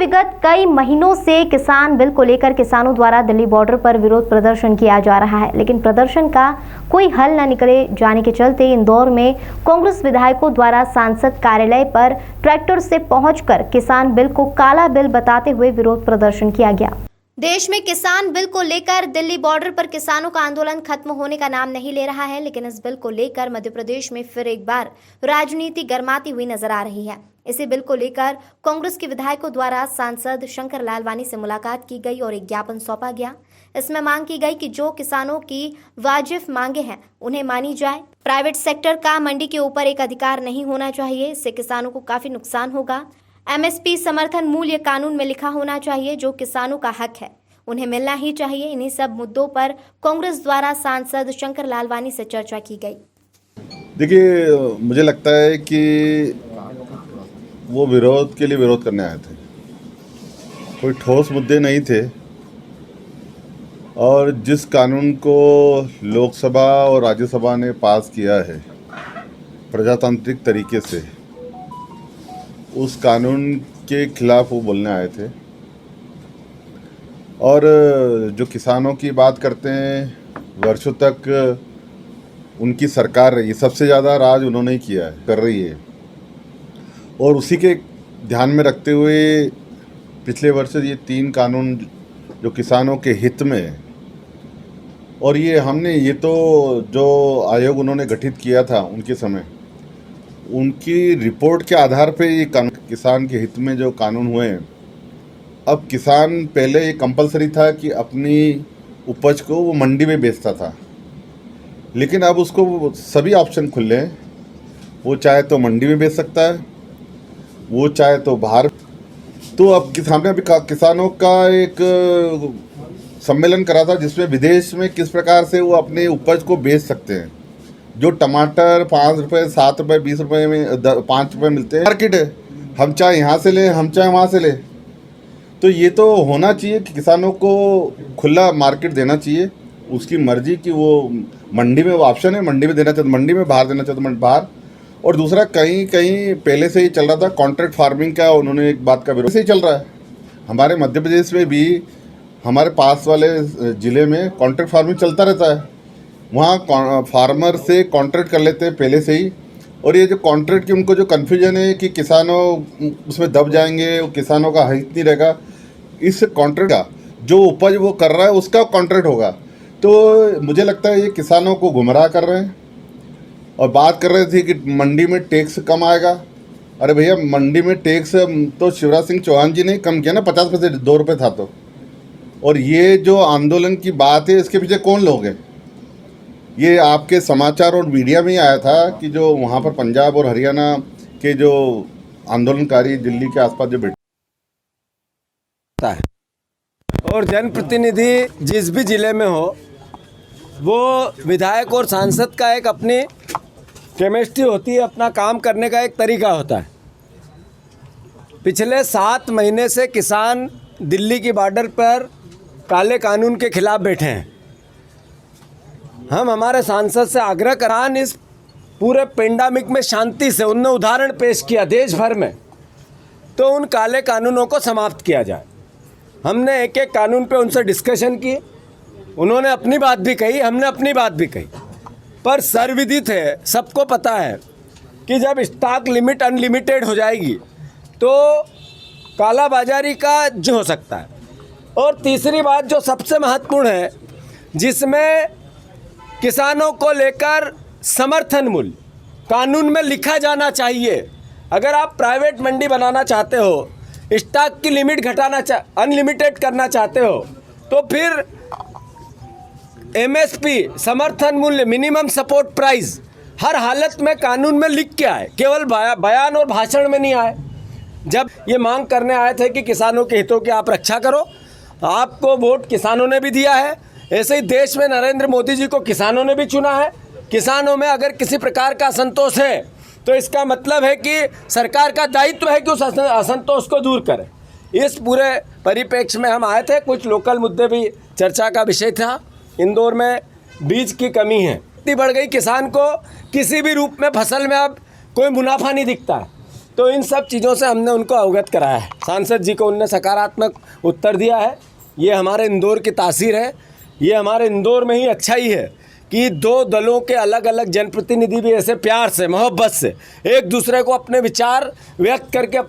विगत कई महीनों से किसान बिल को लेकर किसानों द्वारा दिल्ली बॉर्डर पर विरोध प्रदर्शन किया जा रहा है, लेकिन प्रदर्शन का कोई हल न निकले जाने के चलते इंदौर में कांग्रेस विधायकों द्वारा सांसद कार्यालय पर ट्रैक्टर से पहुंचकर किसान बिल को काला बिल बताते हुए विरोध प्रदर्शन किया गया। देश में किसान बिल को लेकर दिल्ली बॉर्डर पर किसानों का आंदोलन खत्म होने का नाम नहीं ले रहा है, लेकिन इस बिल को लेकर मध्य प्रदेश में फिर एक बार राजनीति गर्माती हुई नजर आ रही है। इसी बिल को लेकर कांग्रेस के विधायकों द्वारा सांसद शंकर लालवानी से मुलाकात की गई और एक ज्ञापन सौंपा गया। इसमें मांग की गई कि जो किसानों की वाजिब मांगे हैं उन्हें मानी जाए। प्राइवेट सेक्टर का मंडी के ऊपर एक अधिकार नहीं होना चाहिए, इससे किसानों को काफी नुकसान होगा। एमएसपी समर्थन मूल्य कानून में लिखा होना चाहिए, जो किसानों का हक है उन्हें मिलना ही चाहिए। इन्हीं सब मुद्दों पर कांग्रेस द्वारा सांसद शंकर लालवानी से चर्चा की गई। देखिए, मुझे लगता है कि वो विरोध के लिए विरोध करने आए थे, कोई ठोस मुद्दे नहीं थे। और जिस कानून को लोकसभा और राज्यसभा ने पास किया है प्रजातांत्रिक तरीके से, उस कानून के खिलाफ वो बोलने आए थे। और जो किसानों की बात करते हैं, वर्षों तक उनकी सरकार रही, सबसे ज़्यादा राज उन्होंने ही किया है, कर रही है। और उसी के ध्यान में रखते हुए पिछले वर्ष ये 3 कानून जो किसानों के हित में है, और ये तो जो आयोग उन्होंने गठित किया था उनके समय, उनकी रिपोर्ट के आधार पे ये किसान के हित में जो कानून हुए हैं। अब किसान पहले ये कंपलसरी था कि अपनी उपज को वो मंडी में बेचता था, लेकिन अब उसको सभी ऑप्शन खुले हैं। वो चाहे तो मंडी में बेच सकता है, वो चाहे तो बाहर। तो अब सामने अभी किसानों का एक सम्मेलन करा था, जिसमें विदेश में किस प्रकार से वो अपने उपज को बेच सकते हैं। जो टमाटर 5 रुपये, 7 रुपये, 20 रुपये में 5 रुपये मिलते हैं, मार्केट है। हम चाहे यहाँ से लें, हम चाहे वहाँ से लें। तो ये तो होना चाहिए कि किसानों को खुला मार्केट देना चाहिए, उसकी मर्जी कि वो मंडी में, वो ऑप्शन है, मंडी में देना चाहते मंडी में, बाहर देना चाहते बाहर। और दूसरा, कहीं कहीं पहले से ही चल रहा था कॉन्ट्रैक्ट फार्मिंग का, उन्होंने एक बात का विरोध से ही चल रहा है। हमारे मध्य प्रदेश में भी, हमारे पास वाले ज़िले में कॉन्ट्रैक्ट फार्मिंग चलता रहता है। वहाँ फार्मर से कॉन्ट्रैक्ट कर लेते हैं पहले से ही। और ये जो कॉन्ट्रैक्ट की उनको जो कन्फ्यूजन है कि किसानों उसमें दब जाएंगे, वो किसानों का हित नहीं रहेगा। इस कॉन्ट्रैक्ट का जो उपज वो कर रहा है उसका कॉन्ट्रैक्ट होगा। तो मुझे लगता है ये किसानों को गुमराह कर रहे हैं। और बात कर रहे थे कि मंडी में टैक्स कम आएगा। अरे भैया, मंडी में टैक्स तो शिवराज सिंह चौहान जी ने कम किया ना, 50 पैसे, 2 रुपये था तो। और ये जो आंदोलन की बात है, इसके पीछे कौन लोग हैं? ये आपके समाचार और मीडिया में ही आया था कि जो वहाँ पर पंजाब और हरियाणा के जो आंदोलनकारी दिल्ली के आसपास जो बैठे है, और जनप्रतिनिधि जिस भी ज़िले में हो, वो विधायक और सांसद का एक अपनी केमिस्ट्री होती है, अपना काम करने का एक तरीका होता है। पिछले 7 महीने से किसान दिल्ली की बॉर्डर पर काले कानून के खिलाफ बैठे हैं। हम हमारे सांसद से आग्रह करान, इस पूरे पेंडेमिक में शांति से उनने उदाहरण पेश किया देश भर में, तो उन काले कानूनों को समाप्त किया जाए। हमने एक एक कानून पे उनसे डिस्कशन की, उन्होंने अपनी बात भी कही, हमने अपनी बात भी कही। पर सर्वविदित है, सबको पता है कि जब स्टॉक लिमिट अनलिमिटेड हो जाएगी तो कालाबाजारी का जो हो सकता है। और तीसरी बात जो सबसे महत्वपूर्ण है, जिसमें किसानों को लेकर समर्थन मूल्य कानून में लिखा जाना चाहिए। अगर आप प्राइवेट मंडी बनाना चाहते हो, स्टॉक की लिमिट अनलिमिटेड करना चाहते हो, तो फिर एमएसपी समर्थन मूल्य, मिनिमम सपोर्ट प्राइस, हर हालत में कानून में लिख के आए, केवल बयान और भाषण में नहीं आए। जब ये मांग करने आए थे कि किसानों के हितों की आप रक्षा करो, आपको वोट किसानों ने भी दिया है। ऐसे ही देश में नरेंद्र मोदी जी को किसानों ने भी चुना है। किसानों में अगर किसी प्रकार का असंतोष है तो इसका मतलब है कि सरकार का दायित्व है कि उस असंतोष को दूर करे। इस पूरे परिप्रेक्ष्य में हम आए थे। कुछ लोकल मुद्दे भी चर्चा का विषय था। इंदौर में बीज की कमी है, इतनी बढ़ गई, किसान को किसी भी रूप में फसल में अब कोई मुनाफा नहीं दिखता है। तो इन सब चीज़ों से हमने उनको अवगत कराया है। सांसद जी को उनने सकारात्मक उत्तर दिया है। ये हमारे इंदौर की तासीर है, ये हमारे इंदौर में ही अच्छाई है कि दो दलों के अलग अलग जनप्रतिनिधि भी ऐसे प्यार से, मोहब्बत से एक दूसरे को अपने विचार व्यक्त करके